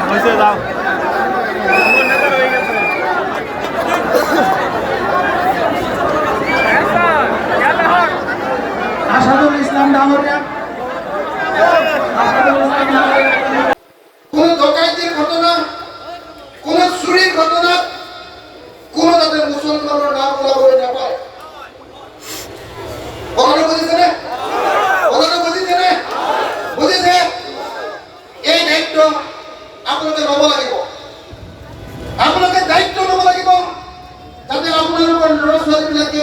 হয়েছে যাও আসাদুল ইসলাম ডাঙরিয়া কোন ডকাইতির ঘটনা, কোন চুরির ঘটনা, কোন যাতে মুসলমানের নাম বলে না পায়। কথাটা বুঝেছে না? কথাটা বুঝেছে না? বুঝেছে? এই দায়িত্ব আপনাকে লব লাগিব, আপনাকে দায়িত্ব লব লাগিব যাতে আপোনালোকৰ ল'ৰা ছোৱালীবিলাকে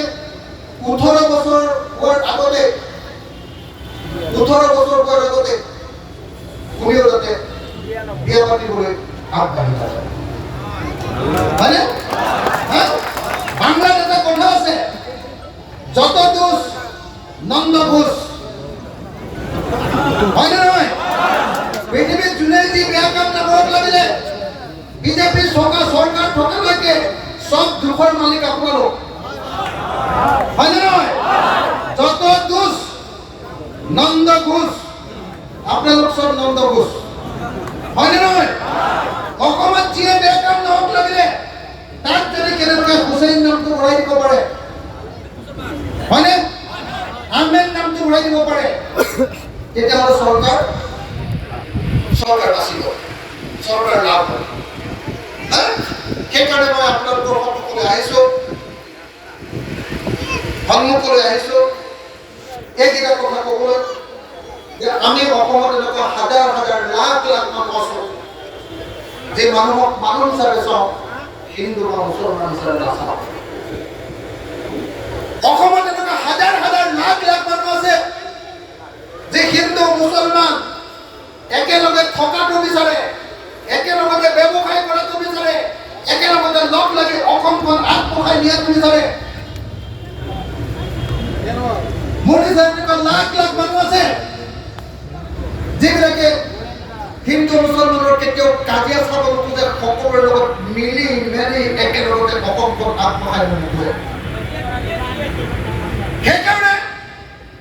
18 বছৰ হোৱাৰ আগতে 18 বছৰ হোৱাৰ আগতে কোনেও যাতে বিয়া পাতিবলৈ আগবাঢ়ি যায়। হয়নে? বাংলাত এটা কথা আছে, যত দোষ নন্দ ঘোষ। হয়নে নহয়? পৃথিৱীত যোনে যি বেয়া কাম নকৰক লাগিলে বিজেপি চৰকাৰ থকালৈকে সব দুখৰ মালিক আপোনালোক। হয়নে নহয়? যত দোষ নন্দ ঘোষ, আপোনালোক সব নন্দ ঘোষ। হয়নে নহয়? অসমত যিয়ে বেয়া কাম নহওক লাগিলে তাক যদি কেনেবাকৈ হুছেইন নামটো ভৰাই দিব পাৰে, হয়নে, আহমেদ নামটো ভৰাই দিব পাৰে, তেতিয়াহ'লে চৰকাৰ বাচিব, চৰকাৰ লাভ হয়। সেইকাৰণে মই আপোনালোকৰ সন্মুখলৈ আহিছোঁ, এইকেইটা কথা ক'বলৈ যে আমি অসমত এনেকুৱা হাজাৰ হাজাৰ লাখ লাখ মানুহ আছোঁ যে মানুহক মানুহ হিচাপে চাওঁ, হিন্দু বা মুছলমান হিচাপে নাচাওঁ। অসমত এনেকুৱা হাজাৰ হাজাৰ লাখ লাখ মানুহ আছে যে হিন্দু মুছলমান একেলগে থকাটো বিচাৰে, একেলগতে ব্যৱসায় কৰাটো বিচাৰে, একেলগতে লগ লাগি অসমখন আগবঢ়াই নিয়াটো বিচাৰে। মোৰ নিচিনা এনেকুৱা লাখ লাখ মানুহ আছে যিবিলাকে হিন্দু মুছলমানৰ কেতিয়াও কাজিয়া চাব নোখোজে, সকলোৰে লগত মিলি মেলি একেলগতে অসমখন আগবঢ়াই নোখোজে। সেইকাৰণে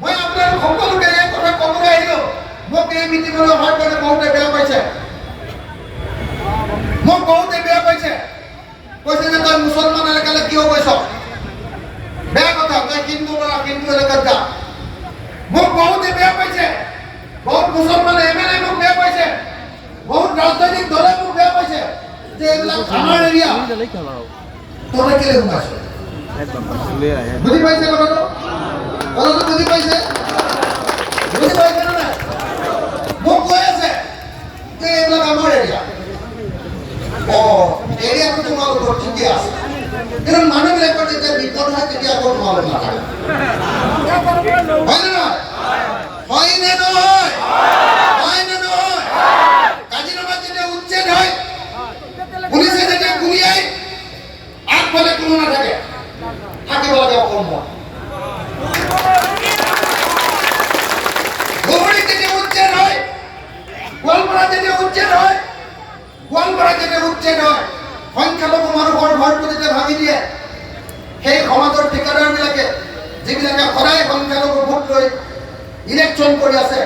মই আপোনালোক সকলোকে এই কথা ক'বলৈ আহিলোঁ। মোক এই মিটিঙলৈ অহাৰ কাৰণে বহুতে বেয়া পাইছে, মোক বহুতে বেয়া পাইছে, কৈছে যে তই মুছলমান এলেকালৈ কিয় গৈছ, বেয়া কথা, তই হিন্দু ল'ৰা হিন্দু এলেকাত যা। মোক বহুতে বেয়া পাইছে, বহুত মুছলমান MLA মোক বেয়া পাইছে, বহুত ৰাজনৈতিক দলে মোক বেয়া পাইছে যে এইবিলাক আমাৰ এৰিয়া, তই কেলে সোমাইছ। বুজি পাইছে কথাটো? কথাটো বুজি পাইছে? বুজি পাইছে নে নাই? মোক কৈ আছে যে এইবিলাক আমাৰ এৰিয়া। এৰিয়াটো তোমালোকৰ ঠিকে আছে, কিন্তু মানুহবিলাকৰ যেতিয়া বিপদ হয় তেতিয়া আকৌ তোমালোক নাথাকে। হয়নে নহয়? হয়নে নহয়? হয়নে নহয়? কাজিৰঙাত যেতিয়া উচ্ছেদ হয়, পুলিচে যেতিয়া গুলিয়াই আগফালে কোনো নাথাকে, থাকিব লাগে অসমত। গুৱাহাটীত যেতিয়া উচ্ছেদ হয়, গোৱালপাৰাত যেতিয়া উচ্ছেদ হয়, সংখ্যালঘু মানুহৰ ঘৰটো যেতিয়া ভাঙি দিয়ে, সেই সমাজৰ ঠিকাদাৰবিলাকে যিবিলাকে সদায় সংখ্যালঘু ভোট লৈ ইলেকশ্যন কৰি আছে,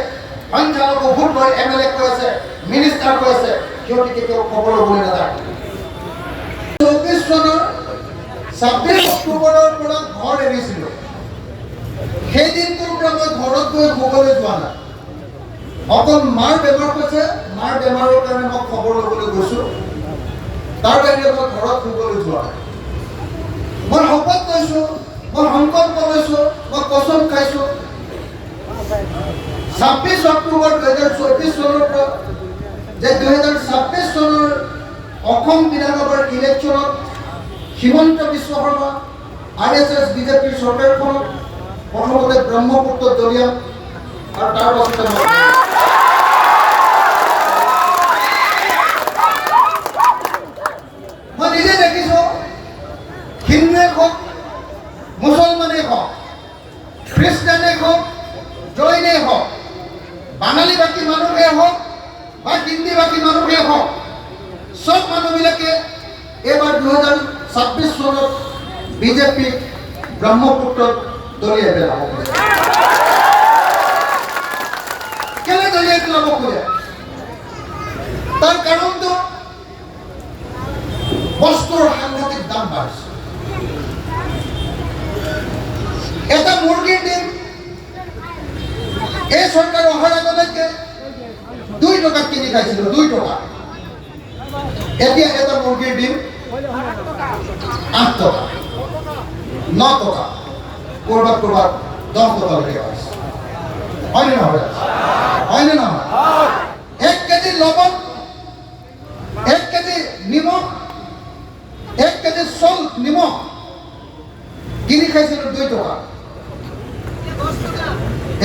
সংখ্যালঘু ভোট লৈ MLA কৈ আছে, মিনিষ্টাৰ কৈ আছে, সিহঁতি কেতিয়াও খবৰ ল'বলৈ নাযায়। 24 চনৰ 26 অক্টোবৰৰ পৰা ঘৰ এৰিছিলোঁ। সেই দিনটোৰ পৰা মই ঘৰত গৈ শুবলৈ যোৱা নাই। অকল মাৰ বেমাৰ হৈছে, মাৰ বেমাৰৰ কাৰণে মই খবৰ ল'বলৈ গৈছোঁ, তাৰ বাহিৰে মই ঘৰত শুবলৈ যোৱা নাই। মই শপত লৈছোঁ, মই সংকল্প লৈছোঁ, মই কচম খাইছোঁ, 26 অক্টোবৰ 2024 চনৰ পৰা যে 2026 চনৰ অসম বিধানসভাৰ ইলেকশ্যনত হিমন্ত বিশ্ব শৰ্মা RSS বিজেপিৰ চৰকাৰখনত প্ৰথমতে ব্ৰহ্মপুত্ৰ দলিয়াম আৰু তাৰ পাছতে মই নিজে দেখিছোঁ, হিন্দুৱে হওক, মুছলমানেই হওক, খ্ৰীষ্টানেই হওক, জৈনেই হওক, বাঙালী বাকী মানুহেই হওক বা হিন্দী বাকী মানুহেই হওক, সব মানুহবিলাকে এইবাৰ 2026 চনত বিজেপিক ব্ৰহ্মপুত্ৰত দলিয়াই পেলাব খোজে। কেলে দলিয়াই পেলাব খোজে? তাৰ কাৰণটো বস্তুৰ সাংঘাতিক দাম বাঢ়িছে। এটা মুৰ্গীৰ ডিম এই চৰকাৰ অহাৰ আগলৈকে 2 টকাত কিনি খাইছিলোঁ, 2 টকা। এতিয়া এটা মুৰ্গীৰ ডিম 8 টকা, 9 টকা, ক'ৰবাত 10 টকালৈকে পাইছে। হয়নে নহয়? হয়নে নহয়? 1 কেজি লৱণ, 1 কেজি নিমখ, 1 কেজি চল্ট নিমখ কিনি খাইছিলোঁ 2 টকা।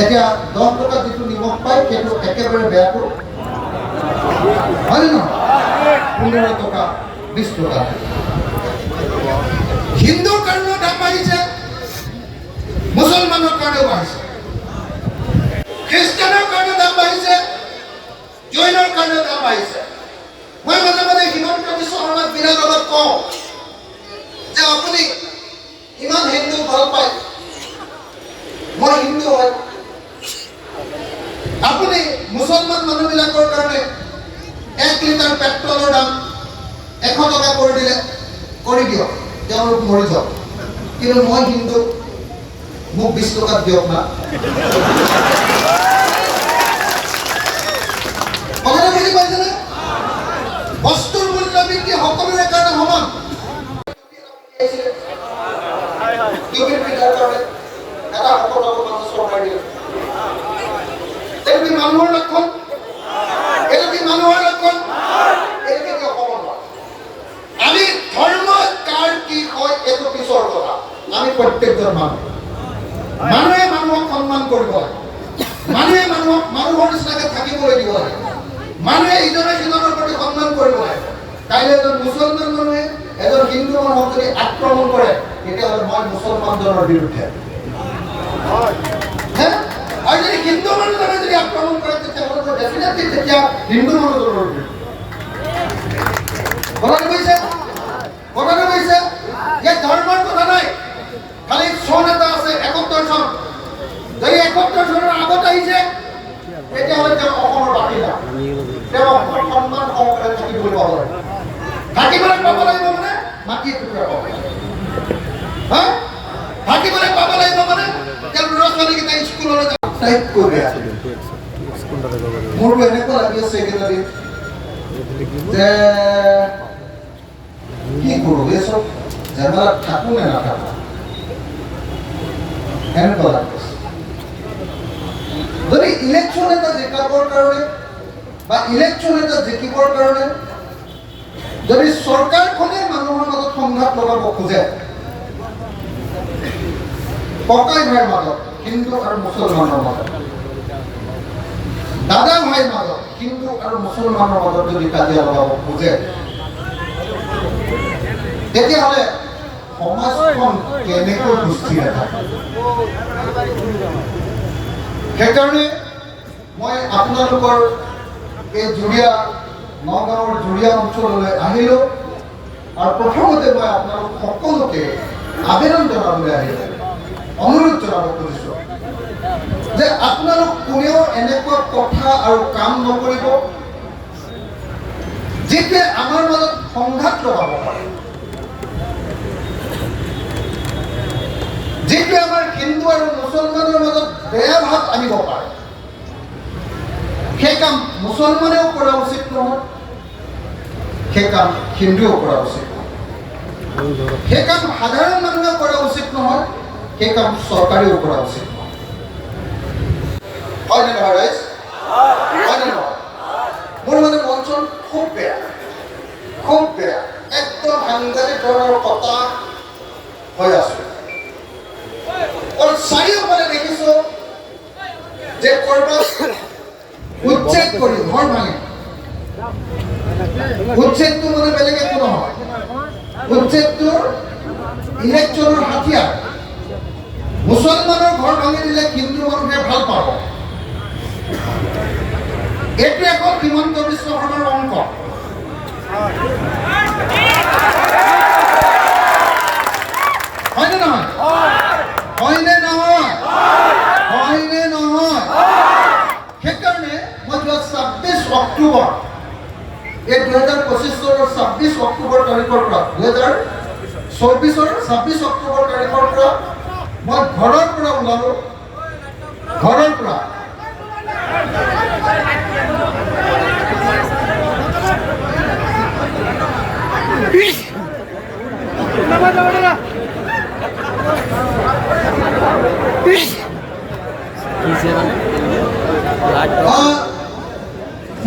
এতিয়া 10 টকা যিটো নিমখ পায় সেইটো একেবাৰে বেয়াটো, হয়নে নহয়? 15 টকা, 20 টকা। হিন্দুৰ কাৰণেও দাম বাঢ়িছে, মুছলমানৰ কাৰণেও বাঢ়িছে, খ্ৰীষ্টানৰ কাৰণেও দাম বাঢ়িছে, জৈনৰ কাৰণেও দাম বাঢ়িছে। মই মাজে মাজে হিমন্ত বিশ্ব শৰ্মা বিৰাজত কওঁ যে আপুনি ইমান হিন্দু ভাল পায়, মই হিন্দু হয়, আপুনি মুছলমান মানুহবিলাকৰ কাৰণে 1 লিটাৰ পেট্ৰলৰ দাম 100 টকা কৰি দিয়ক, তেওঁলোক মৰি যাওক। কিন্তু মই হিন্দু, মোক 20 টকাত দিয়ক না। কথাটো বুজি পাইছেনে? বস্তুৰ মূল্য বৃদ্ধি সকলোৰে কাৰণে সমান। মানুহৰ লক্ষণ, এইটো কি মানুহৰ লক্ষণ? আমি ধৰ্ম কাৰ কি হয় এইটো পিছৰ কথা। আমি প্ৰত্যেকজন মানুহে মানুহক সন্মান কৰিব লাগে, মানুহে মানুহৰ নিচিনাকে থাকিবলৈ দিব লাগে, মানুহে ইজনে সিজনৰ প্ৰতি সন্মান কৰিব লাগে। কাইলৈ এজন মুছলমান মানুহে এজন হিন্দু মানুহক যদি আক্ৰমণ কৰে তেতিয়াহ'লে মই মুছলমানজনৰ বিৰুদ্ধে, আৰু যদি হিন্দু মানুহজনে যদি আক্ৰমণ কৰে তেতিয়াহ'লে ডেফিনেটলি তেতিয়া হিন্দু মানুহজনৰ বিৰুদ্ধে। কথাটো কৈছে যে ধৰ্মৰ কথা নাই, খালি চন এটা আছে, 71 চন। যদি 71 চনৰ আগত আহিছে তেতিয়াহ'লে তেওঁ অসমৰ বাসিন্দা, তেওঁ অসমৰ সন্মান সহকাৰে থাকিবলৈ পাব লাগে। থাকিবলৈ পাব লাগিব মানে মাটি টুকুৰা পাব লাগিব, থাকিবলৈ পাব লাগিব মানে তেওঁ ল'ৰা ছোৱালীকেইটা স্কুললৈ আটাইতকৈ বেয়া। মোৰতো এনেকুৱা লাগি আছে এইকেইদিন যে কি কৰোঁ, এই চব ঝামেলাত থাকোঁ নে নাথাকোঁ, এনেকুৱা লাগি আছে। যদি ইলেকশ্যন এটা জিকাবৰ কাৰণে বা ইলেকশ্যন এটা জিকিবৰ কাৰণে যদি চৰকাৰখনে মানুহৰ মাজত সংঘাত লগাব খোজে, ককাই ভাইৰ মাজত, হিন্দু আৰু মুছলমানৰ মাজত, দাদা ভাইৰ মাজত, হিন্দু আৰু মুছলমানৰ মাজত যদি কাজিয়া লগাব খোজে তেতিয়াহ'লে সমাজখন কেনেকৈ সুস্থিৰ থাকে? সেইকাৰণে মই আপোনালোকৰ এই নগাঁৱৰ জুৰিয়া অঞ্চললৈ আহিলোঁ আৰু প্ৰথমতে মই আপোনালোক সকলোকে আবেদন জনাবলৈ আহিলোঁ, অনুৰোধ জনাব খুজিছোঁ যে আপোনালোক কোনেও এনেকুৱা কথা আৰু কাম নকৰিব যিটোৱে আমাৰ মাজত সংঘাত লগাব পাৰে, যিটোৱে আমাৰ হিন্দু আৰু মুছলমানৰ মাজত বেয়া ভাৱ আনিব পাৰে। সেই কাম মুছলমানেও কৰা উচিত নহয়, সেই কাম হিন্দুৱেও কৰা উচিত নহয়, সেই কাম সাধাৰণ মানুহে কৰা উচিত নহয়, সেই কাম চৰকাৰেও কৰা উচিত নহয়। হয়নে নহয় ৰাইজ? হয়নে নহয়? মোৰ মানে মন চন খুব বেয়া, একদম সাংঘাতিক ধৰণৰ কথা হৈ আছো। আৰু চাৰিওফালে দেখিছো যে ক'ৰবাত উচ্ছেদ কৰি ঘৰ ভাঙে। উচ্ছেদটো মানে বেলেগ একো নহয়, উচ্ছেদটো ইলেকশ্যনৰ হাতিয়াৰ। মুছলমানৰ ঘৰ ভাঙি দিলে হিন্দু মানুহে ভাল পাব, এইটো এখন হিমন্ত বিশ্ব শৰ্মাৰ অংক। হয়নে নহয়? হয়নে নহয়? হয়নে নহয়? সেইকাৰণে মই 26 অক্টোবৰ এই 2025 চনৰ 26 অক্টোবৰ তাৰিখৰ পৰা 2024 26 অক্টোবৰ তাৰিখৰ পৰা মই ঘৰৰ পৰা ওলালো, ঘৰৰ পৰা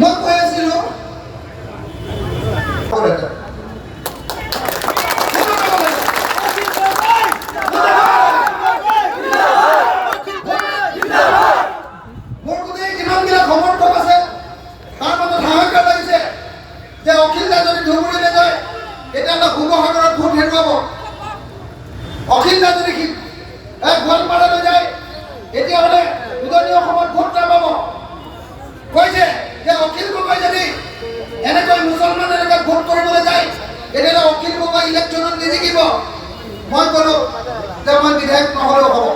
মই কৈ আছিলো মোৰ গোটেই যিমানবিলাক সমৰ্থক আছে তাৰ মাজত হাহাকাৰ লাগিছে যে অখিল দা যদি ধুবুৰীলৈ যায় তেতিয়াহ'লে শিৱসাগৰত ভোট হেৰুৱাব, অখিল দা যদি গোৱালপাৰালৈ যায় তেতিয়াহ'লে উজনি অসমত ভোট নাপাব। কৈছে যে অখিল গগৈ যদি এনেকৈ মুছলমান এলেকাত ভোট কৰিবলৈ যায় তেতিয়াহ'লে অখিল গগৈ ইলেকশ্যনত নিজিকিব। মই ক'লো যে মই বিধায়ক নহ'লেও হ'ব,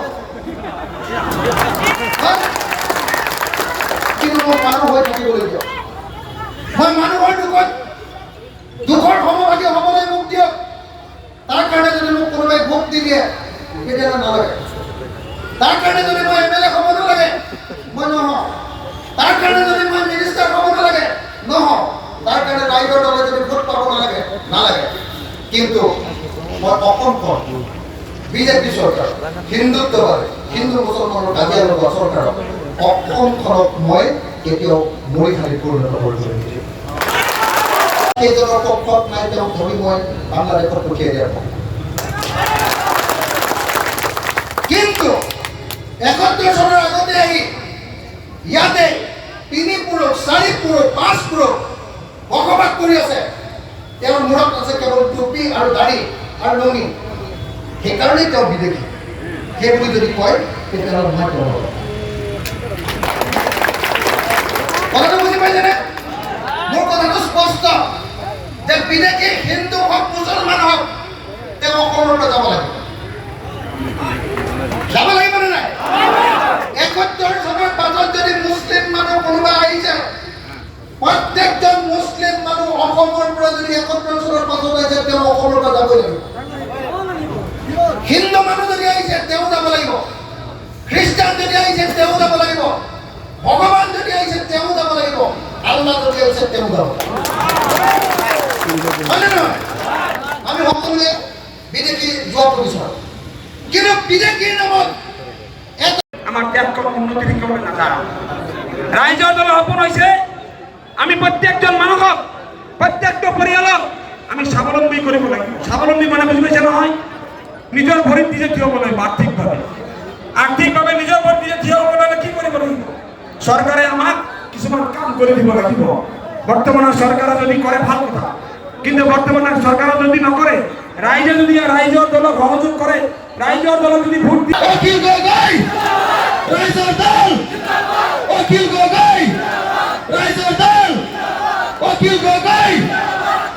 কিন্তু মই মানুহ হৈ থাকিবলৈ দিয়ক, মই মানুহৰ দুখৰ সমভাগী হ'বলৈ মোক দিয়ক। তাৰ কাৰণে যদি মোক কোনোবাই ভোট দি দিয়ে তেতিয়াহ'লে নালাগে, তাৰ কাৰণে যদি মই MLA হ'ব নালাগে মই নহওঁ, তাৰ কাৰণে যদি মই মিনিষ্টাৰ হ'ব নালাগে নহওঁ, তাৰ কাৰণে ৰাইজৰ দলে যদি ভোট পাব নালাগে নালাগে। কিন্তু মই অসমখন বিজেপি চৰকাৰ হিন্দুত্ববাদী হিন্দু মুছলমানৰ কাজিয়া লগোৱা চৰকাৰক অসমখনক মই কেতিয়াও মৰিশালী পৰিণত কৰিবলৈ নিদিওঁ। কেইজনৰ পক্ষত নাই তেওঁক ধৰি মই বাংলাদেশত পঠিয়াই দিয়া পাওঁ। কিন্তু 71 চনৰ আগতে আহি ইয়াতে 3 পুৰুষ 4 পুৰুষ 5 পুৰুষ বসবাস কৰি আছে, তেওঁৰ মূৰত আছে কেৱল টুপি আৰু দাড়ি আৰু লঙি, সেইকাৰণেই তেওঁ বিদেশী। সেই বুলি যদি কয় তেতিয়াহ'লে মই তেওঁ কথাটো বুজি পাইছেনে? মোৰ কথাটো স্পষ্ট যে বিদেশী হিন্দু হওক মুছলমান হওক তেওঁ অসমৰ পৰা যাব লাগিব, যাব লাগিব নে নাই? 71 চনৰ পাছত যদি মুছলিম মানুহ কোনোবা আহিছে, প্ৰত্যেকজন মুছলিম মানুহ অসমৰ পৰা যদি 71 চনৰ পাছত আহিছে তেওঁ অসমৰ পৰা যাবই লাগিব। হিন্দু মানুহ যদি আহিছে তেওঁ যাব লাগিব, খ্ৰীষ্টান যদি আহিছে তেওঁ যাব লাগিব, ভগৱান যদি আহিছে তেওঁ যাব লাগিব, আল্লাহ যদি আহিছে তেওঁ যাব। হয়নে নহয়? আমি সকলোৱে বিদেশী যোৱাটো বিচাৰোঁ, কিন্তু বিদেশীৰ নামত আমাৰ দেশ কোনো উন্নতি শিক্ষা নাযায়। ৰাইজৰ দলৰ সপোন হৈছে আমি প্ৰত্যেকজন মানুহক প্ৰত্যেকটো পৰিয়ালক আমি স্বাৱলম্বী কৰিব লাগিব। স্বাৱলম্বী মানে বুজি পাইছে নহয়? নিজৰ ভৰিত নিজে থিয় হ'ব লাগিব আৰ্থিকভাৱে। আৰ্থিকভাৱে নিজৰ ভৰিত নিজে থিয় হ'ব হ'লে কি কৰিব লাগিব? চৰকাৰে আমাক কিছুমান কাম কৰি দিব লাগিব। বৰ্তমানৰ চৰকাৰে যদি কৰে ভাল কথা, কিন্তু বৰ্তমানৰ চৰকাৰে যদি নকৰে, ৰাইজে যদি ৰাইজৰ দলক সহযোগ কৰে, ৰাইজৰ দলক যদি ভোট দিয়ে অখিল গগৈ ৰাইজৰ দল, অখিল গগৈ ৰাইজৰ দল, অখিল গগৈ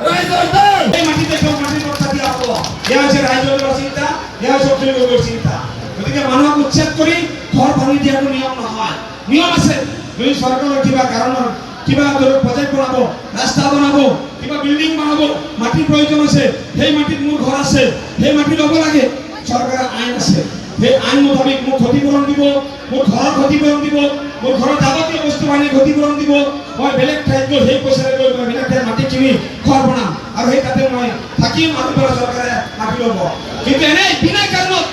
ৰাইজৰ দল। এই মাটিতে মাটিৰ কথা দিয়া হ'ব। এয়া হৈছে ৰাইজৰ দলৰ চিন্তা, এয়া হৈছে অখিল গগৈৰ চিন্তা। গতিকে মানুহক উচ্ছেদ কৰি ঘৰ ভাঙি দিয়াটো নিয়ম নহয়। নিয়ম আছে, যদি চৰকাৰৰ কিবা কাৰণৰ কিবা প্ৰজেক্ট বনাব, ৰাস্তা বনাব, কিবা বিল্ডিং বনাব, মাটিৰ প্ৰয়োজন আছে, সেই মাটিত মোৰ ঘৰ আছে, সেই মাটি ল'ব লাগে। চৰকাৰৰ আইন আছে, সেই আইন মোতাবিক মোক ক্ষতিপূৰণ দিব, মোৰ ঘৰৰ ক্ষতিপূৰণ দিব, মোৰ ঘৰৰ যাৱতীয় বস্তু বাহিনী ক্ষতিপূৰণ দিব। মই বেলেগ ঠাইত গৈ সেই পইচাৰে গৈ মই বেলেগ ঠাইত মাটি কিনি ঘৰ বনাম আৰু সেই তাতে মই থাকিম আৰু পৰা চৰকাৰে মাটি ল'ব। কিন্তু এনেই বিনা কাৰণত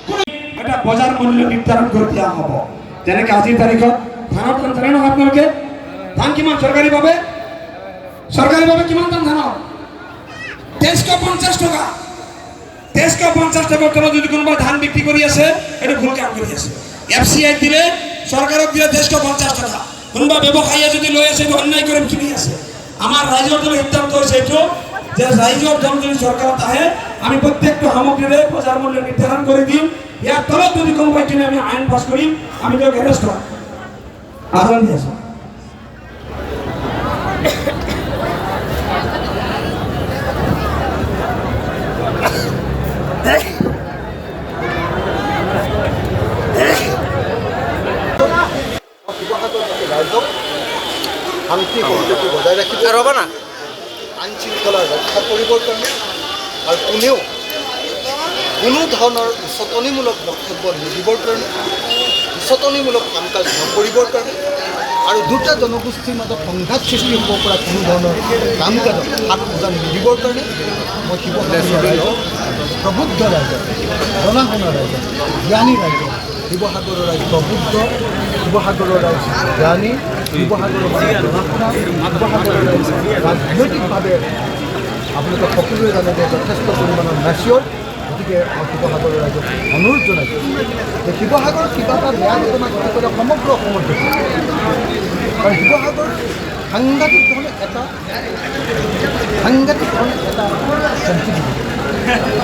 কোনো এটা বজাৰ মূল্য নিৰ্ধাৰণ কৰি দিয়া হ'ব। যেনেকৈ আজিৰ তাৰিখত ধানৰ দাম জানে নহয় আপোনালোকে? ধান কিমান চৰকাৰীভাৱে? চৰকাৰীভাৱে কিমান দাম ধানৰ? 2350 টকা। 2350 টকাৰ তলত যদি কোনোবা ধান বিক্ৰী কৰি আছে, এইটো ভুল কাম কৰি আছে। FCI দিলে চৰকাৰক দিলে 2350 টকা। কোনোবা ব্যৱসায়ীয়ে যদি লৈ আছে এইটো অন্যায় কৰি কিনি আছে। আমাৰ ৰাইজৰ দলে সিদ্ধান্ত হৈছে এইটো যে ৰাইজৰ দল যদি চৰকাৰত আহে আমি প্ৰত্যেকটো সামগ্ৰীৰে বজাৰ মূল্য নিৰ্ধাৰণ কৰি দিম। ইয়াৰ তলত যদি কোনোবাই কিনে আমি আইন পাছ কৰিম, আমি তেওঁক এৰেষ্ট কৰিম। আহ্বান দি আছোঁ। শান্তি বজাই ৰাখিব। আইন শৃংখলা ৰক্ষা কৰিবৰ কাৰণে আৰু কোনেও কোনো ধৰণৰ উচতনিমূলক বক্তব্য নিদিবৰ কাৰণে উচতনিমূলক কাম কাজ নকৰিবৰ কাৰণে আৰু দুটা জনগোষ্ঠীৰ মাজত সংঘাত সৃষ্টি হ'ব পৰা কোনো ধৰণৰ কাম কাজত হাত উজান নিদিবৰ কাৰণে মই শিৱসাগৰ ৰাইজক প্ৰবুদ্ধ ৰাইজক জনা শুনা ৰাইজক জ্ঞানী ৰাইজক শিৱসাগৰৰ ৰাইজ প্ৰবুদ্ধ শিৱসাগৰৰ ৰাইজ জ্ঞানী শিৱসাগৰৰ মানুহ জনা শুনা শিৱসাগৰৰ ৰাইজ ৰাজনৈতিকভাৱে আপোনালোকে সকলোৱে জানে যে যথেষ্ট পৰিমাণৰ মেচিয়ৰ। গতিকে মই শিৱসাগৰৰ ৰাইজক অনুৰোধ জনাইছোঁ যে শিৱসাগৰত কিবা এটা বেয়া ঘটনা ঘটি গ'লে সমগ্ৰ অসমত দেখি কাৰণ শিৱসাগৰ সাংঘাতিক ধৰণে এটা চেঞ্চিটিভ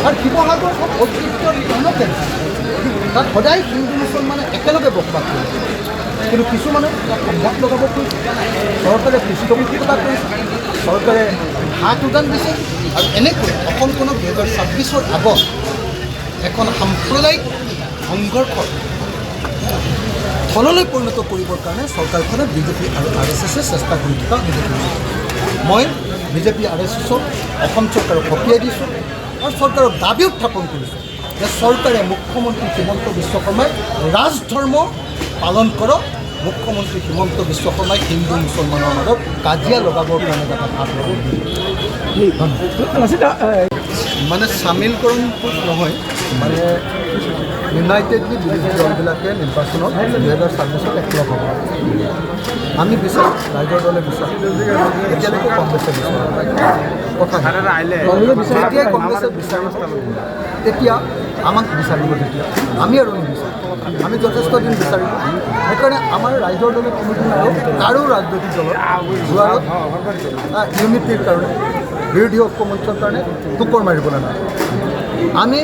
আৰু শিৱসাগৰখন ঐতিহ্যৰ কাৰণতে তাত সদায় হিন্দু মুছলমানে একেলগে বসবাস কৰে, কিন্তু কিছুমানে তাত সংঘাত লগাব খুজিছে, চৰকাৰে পৃষ্ঠপোষকতা কৰিছে, চৰকাৰে হাত উজান দিছে আৰু এনেকৈ অসমখনক 2026 আগত এখন সাম্প্ৰদায়িক সংঘৰ্ষৰ থললৈ পৰিণত কৰিবৰ কাৰণে চৰকাৰখনে বিজেপি আৰু RSSে চেষ্টা কৰি থকা মই বিজেপি RSSক অসম চৰকাৰক সকীয়াই দিছোঁ আৰু চৰকাৰক দাবী উত্থাপন কৰিছোঁ যে চৰকাৰে মুখ্যমন্ত্ৰী হিমন্ত বিশ্ব শৰ্মাই ৰাজধৰ্ম পালন কৰক। মুখ্যমন্ত্ৰী হিমন্ত বিশ্ব শৰ্মাই হিন্দু মুছলমানৰ মাজত কাজিয়া লগাবৰ কাৰণে এটা হাত লগাব মানে চামিলকৰণটো নহয়, মানে ইউনাইটেডলি বিৰোধী দলবিলাকে নিৰ্বাচনত 2026 একলগ হ'ব। আমি বিচাৰোঁ, ৰাইজৰ দলে বিচাৰোঁ, এতিয়ালৈকে কংগ্ৰেছে বিচাৰোঁ কথা যেতিয়াই কংগ্ৰেছে বিচাৰিব তেতিয়া আমাক বিচাৰিব, তেতিয়া আমি আৰু নিবিচাৰোঁ। আমি যথেষ্ট দিন বিচাৰিব, সেইকাৰণে আমাৰ ৰাইজৰ দলে কোনোদিন আৰু কাৰো ৰাজনৈতিক দলৰ যোৱাৰত ইউনিটিৰ কাৰণে বিৰোধী ঐক্যমঞ্চৰ কাৰণে টুকৰ মাৰিবলৈ নাই। আমি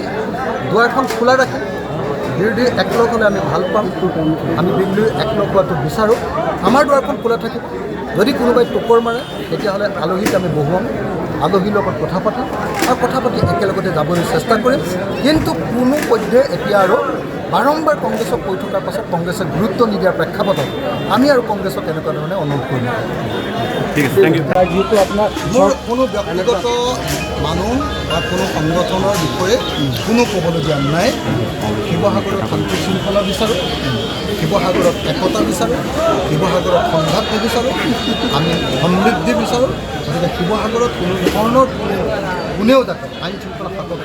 দুৱাৰখন খোলা ৰাখি বিৰোধী একলগ হ'লে আমি ভাল পাম, আমি বিৰোধী একলগ হোৱাটো বিচাৰোঁ। আমাৰ দুৱাৰখন খোলা থাকিব, যদি কোনোবাই টুকৰ মাৰে তেতিয়াহ'লে আলহীক আমি বহুৱাম, আলহীৰ লগত কথা পাতিম আৰু কথা পাতি একেলগতে যাবলৈ চেষ্টা কৰিম। কিন্তু কোনো পধ্যে এতিয়া আৰু বাৰম্বাৰ কংগ্ৰেছক কৈ থকাৰ পাছত কংগ্ৰেছে গুৰুত্ব নিদিয়াৰ প্ৰেক্ষাপটত আমি আৰু কংগ্ৰেছক এনেকুৱা ধৰণে অনুৰোধ কৰিম। যিহেতু আপোনাৰ মোৰ কোনো ব্যক্তিগত মানুহ বা কোনো সংগঠনৰ বিষয়ে কোনো ক'বলগীয়া নাই। শিৱসাগৰত শান্তি শৃংখলা বিচাৰোঁ, শিৱসাগৰত একতা বিচাৰোঁ, শিৱসাগৰত সংঘাত নিবিচাৰোঁ, আমি সমৃদ্ধি বিচাৰোঁ। গতিকে শিৱসাগৰত কোনো ধৰণৰ কোনেও যাতে আইন শৃংখলা শাসক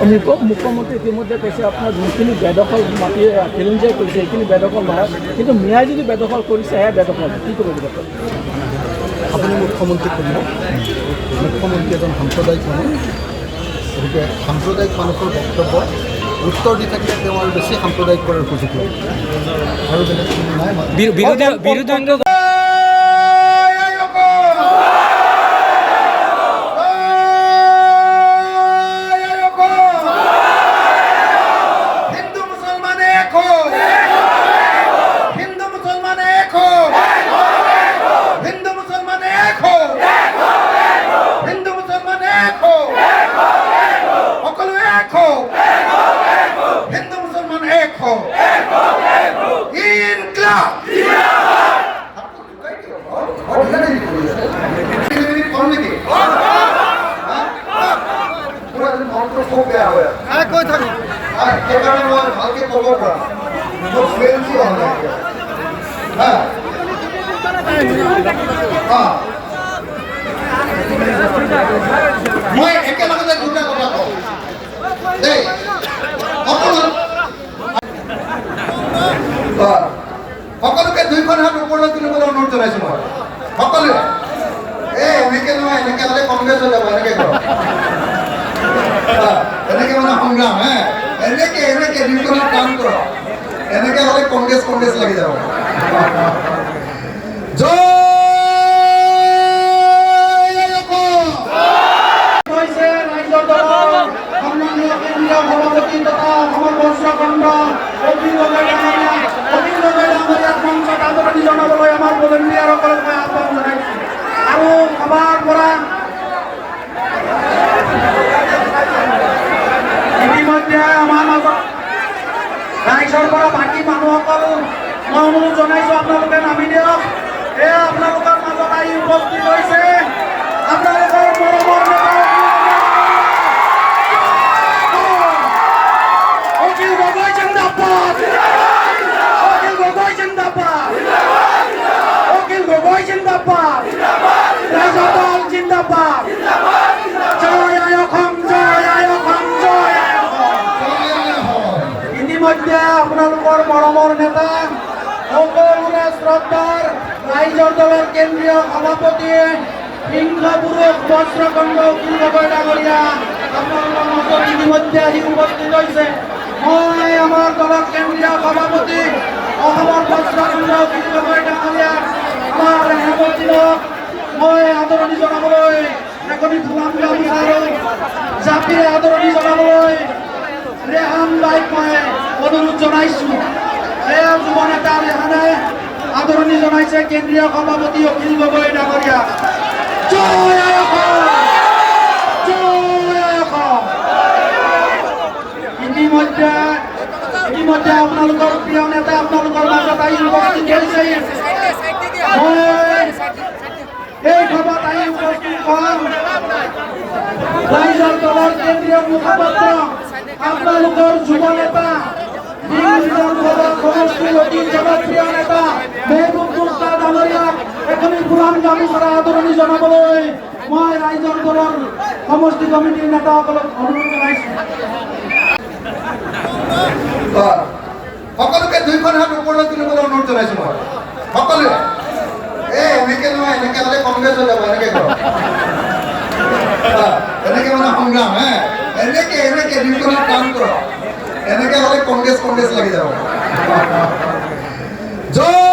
কোনো মুখ্যমন্ত্ৰী ইতিমধ্যে কৈছে আপোনাৰ যোনখিনি বেদখল মাটি খিলঞ্জীয়াই কৰিছে সেইখিনি বেদখল নহয়, কিন্তু মিয়াই যদি বেদখল কৰিছে সেয়া বেদখল কি কৰিব দিব? আপুনি মুখ্যমন্ত্ৰীক সুধিব, মুখ্যমন্ত্ৰী এজন সাম্প্ৰদায়িক মানুহ, গতিকে সাম্প্ৰদায়িক মানুহৰ বক্তব্য উত্তৰ দি থাকিলে তেওঁ আৰু বেছি সাম্প্ৰদায়িক কৰাৰ সুযোগ লয় আৰু বেলেগ নাই। বিৰোধী খুব বেয়া হয় কৈ থাকোঁ সেইকাৰণে মই ভালকৈ ক'ব পৰা মোৰ ফ্ৰেণ্ডছো অহা মই একেলগতে দুটা কথা কওঁ দেই। সকলোকে দুইখন হাত ওপৰলৈ তুলিবলৈ অনুৰোধ জনাইছোঁ মই সকলোৱে। এনেকৈ নহয়, এনেকৈ হ'লে কংগ্ৰেছ হৈ যাব, এনেকৈ কৰক, এনেকৈ মানে সংগ্ৰাম এনেকৈ দুইখনত কাম কৰক, এনেকৈ হ'লে কংগ্ৰেছ লাগি যাব। ৰাইজৰ দলৰ সন্মানীয় কেন্দ্ৰীয় সভাপতি তথা অসমৰ বৰ্ষখণ্ড মঞ্চত আদৰণি জনাবলৈ আমাৰ ভলেণ্টিয়াৰসকলক মই আহ্বান জনাইছোঁ। আৰু সভাৰ পৰা ইতিমধ্যে আমাৰ মাজত ৰাইজৰ পৰা বাকী মানুহসকল মই অনুৰোধ জনাইছোঁ আপোনালোকে নামি দিয়ক। আপোনালোকৰ মাজত আহি উপস্থিত হৈছে মৰমৰ নেতা সকলোৰে শ্ৰদ্ধাৰ ৰাইজৰ দলৰ কেন্দ্ৰীয় সভাপতি সিংহপুৰুষ বজ্ৰকণ্ড উকিল গগৈ ডাঙৰীয়া আপোনালোকৰ মাজত ইতিমধ্যে আহি উপস্থিত হৈছে। মই আমাৰ দলৰ কেন্দ্ৰীয় সভাপতি অসমৰ বজ্ৰকণ্ড উকিল গগৈ ডাঙৰীয়া আমাৰ ৰেহাবতীক মই আদৰণি জনাবলৈ এখনি ফুলাম গামোচা আৰু জাপিৰে আদৰণি জনাবলৈ ৰেহান বাইক মই অনুৰোধ জনাইছোঁ। এয়া যুৱ নেতা ৰেহানে আদৰণি জনাইছে কেন্দ্ৰীয় সভাপতি অখিল গগৈ ডাঙৰীয়া। জয় অসম, জয় অসম। ইতিমধ্যে আপোনালোকৰ প্ৰিয় নেতা আপোনালোকৰ মাজত আহি উপস্থিত হৈছে। মই এই সভাত আহি উপস্থিত হোৱা ৰাইজৰ দলৰ কেন্দ্ৰীয় মুখপাত্ৰ আপোনালোকৰ যুৱ নেতা সমষ্টিৰ অতি জনপ্ৰিয় নেতা মেহবুব মুক্তা ডাঙৰীয়াক এখনি ফুলাম গামোচাৰে আদৰণি জনাবলৈ মই ৰাইজৰ দলৰ সমষ্টি কমিটিৰ নেতাসকলক অনুৰোধ জনাইছোঁ। সকলোকে দুইখন হাত ওপৰলৈ তুলিবলৈ অনুৰোধ জনাইছোঁ মই সকলোৱে। এনেকে নহয়, এনেকে হ'লে কংগ্ৰেছ হৈ যাব, এনেকে কৰক। এনেকে মানে সংগ্ৰাম এনেকে দুইখনত কাম কৰক। এনেকে হ'লে কংগ্ৰেছ লাগি যাব। জয়